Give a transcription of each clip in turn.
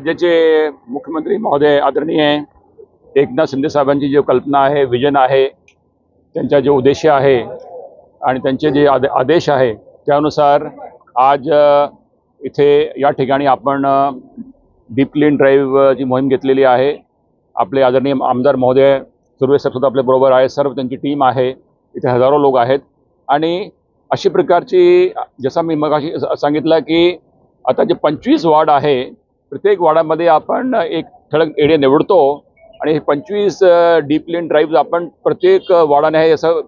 राज्याचे मुख्यमंत्री महोदय आदरणीय एकनाथ शिंदे साहेबांची जो कल्पना आहे, विजन आहे, त्यांचा जो उद्देश आहे आणि त्यांचे जे आदेश आहे त्यानुसार आज इथे या ठिकाणी आपण डीप क्लीन ड्राईव्ह जी मोहीम घेतलेली आहे। आपले आदरणीय आमदार महोदय सुर्वे साहेब सुद्धा आपल्या बरोबर आहे, सर्व त्यांची टीम आहे, इथे हजारो लोक आहेत आणि अशी प्रकारची जसं मी मगाशी सांगितलं की आता जे 25 वार्ड आहे, प्रत्येक वार्डामध्ये आपण एक ठळक एरिया निवडतो आणि हे 25 डीप क्लीन ड्राईव्ह आपण प्रत्येक वार्डाने हे असं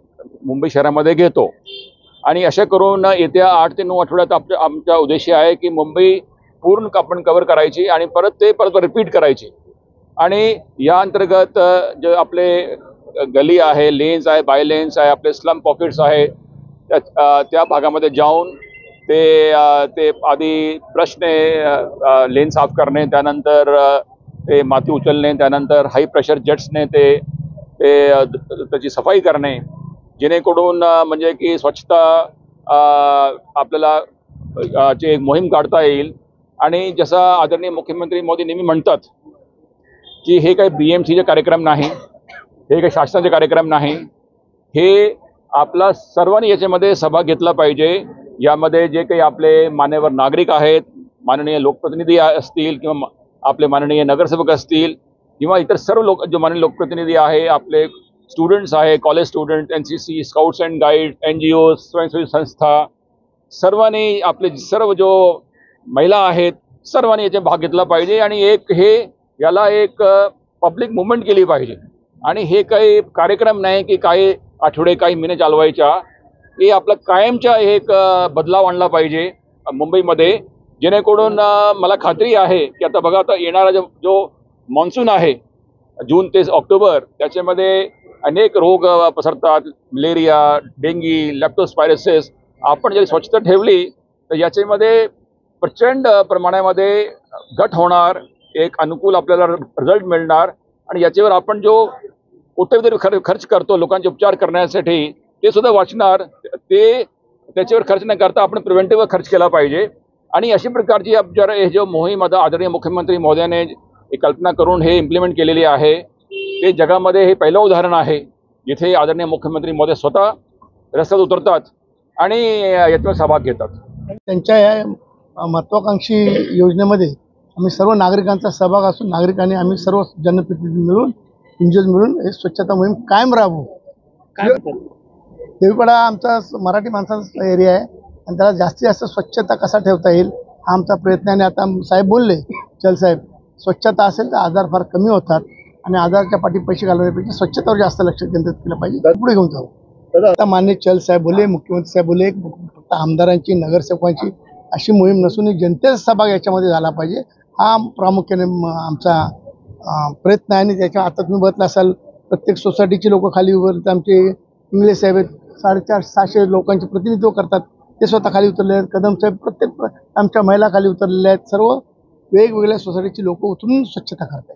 मुंबई शहरामध्ये घेतो आणि अशा करून येत्या 8 ते 9 आठवड्यात आमचा उद्देश आहे की मुंबई पूर्ण आपण कव्हर करायची आणि परत रिपीट करायची। आणि या अंतर्गत जे आपले गली आहे, लेन्स आहे, बाय लेन्स आहे, आपले स्लम पॉकेट्स आहे, त्या भागामध्ये जाऊन ते आधी ब्रशने लेन साफ करणे, त्यानंतर ते माती उचलणे, त्यानंतर हाई प्रेशर जेट्सने त्याची सफाई करणे, जेणेकरून म्हणजे की स्वच्छता आपल्याला ची एक मोहीम काढता येईल। आणि जसं आदरणीय मुख्यमंत्री मोदी नेहमी म्हणतात की हे काही BMCचे कार्यक्रम नाही, हे काही शासनाचे कार्यक्रम नाही, हे आपला सर्वांनी याच्यामध्ये सहभाग घेतला पाहिजे। यामध्ये जे काही आपले मान्यवर नागरिक आहेत, माननीय लोकप्रतिनिधी असतील किंवा आपले माननीय नगरसेवक असतील किंवा इतर सर्व लोक जो माननीय लोकप्रतिनिधी आहे, आपले स्टुडंट्स आहे, college student, NCC, scouts and guide, NGO, स्वयंसेवी संस्था, सर्वांनी आपले सर्व जो महिला आहेत सर्वांनी याच्यात भाग घेतला पाहिजे आणि याला एक पब्लिक मुवमेंट केली पाहिजे। आणि हे काही कार्यक्रम नाही की काही आठवडे काही महिने चालवायच्या, हे आपला कायमचा एक बदलाव आणला पाहिजे मुंबईमध्ये, जेणेकरून मला खात्री आहे की आता बघा, आता येणारा जो मॉन्सून आहे जून ते ऑक्टोबर, त्याच्यामध्ये अनेक रोग पसरतात, मलेरिया, डेंगी, लेप्टोस्पायरोसिस। आपण जर स्वच्छता ठेवली तर याच्यामध्ये प्रचंड प्रमाणामध्ये घट होणार, एक अनुकूल आपल्याला रिझल्ट मिळणार आणि याच्यावर आपण जो कोट्यवधी खर्च करतो लोकांचे उपचार करण्यासाठी ते सुद्धा वाचणार। त्याच्यावर खर्च न करता आपण प्रिव्हेंटिव्ह खर्च केला पाहिजे। आणि अशी प्रकारची हे जो मोहीम आता आदरणीय मुख्यमंत्री महोदयाने एक कल्पना करून हे इम्प्लिमेंट केलेली आहे, ते जगामध्ये हे पहिलं उदाहरण आहे जिथे आदरणीय मुख्यमंत्री महोदय स्वतः रस्त्यात उतरतात आणि याच्यात सहभाग घेतात। त्यांच्या या महत्वाकांक्षी योजनेमध्ये आम्ही सर्व नागरिकांचा सहभाग असून नागरिकांनी आम्ही सर्व जनप्रतिनिधी मिळून मिळून हे स्वच्छता मोहीम कायम राबवू। देवीपाडा आमचा मराठी माणसांचा एरिया आहे आणि त्याला जास्तीत जास्त स्वच्छता कसा ठेवता येईल हा आमचा प्रयत्न आहे। आता साहेब बोलले, चल साहेब, स्वच्छता असेल तर आजार फार कमी होतात आणि आजाराच्या पाठी पैसे घालवण्यापेक्षा स्वच्छतेवर जास्त लक्ष केंद्रित केलं पाहिजे, पुढे घेऊन जाऊ। आता माननीय चल साहेब बोलले, मुख्यमंत्री साहेब बोलले, फक्त आमदारांची नगरसेवकांची अशी मोहीम नसून जनतेचा सहभाग याच्यामध्ये झाला पाहिजे, हा प्रामुख्याने आमचा प्रयत्न आहे। आणि त्याच्या आता तुम्ही बघितलं असाल प्रत्येक सोसायटीची लोक खाली उतरतात, आमचे इंग्लिश साहेब 450-600 लोकांचे प्रतिनिधित्व करतात, ते स्वतः खाली उतरले आहेत, कदम साहेब, प्रत्येक आमच्या महिला खाली उतरलेल्या आहेत, सर्व वेगवेगळ्या सोसायटीची लोक उतरून स्वच्छता करतात।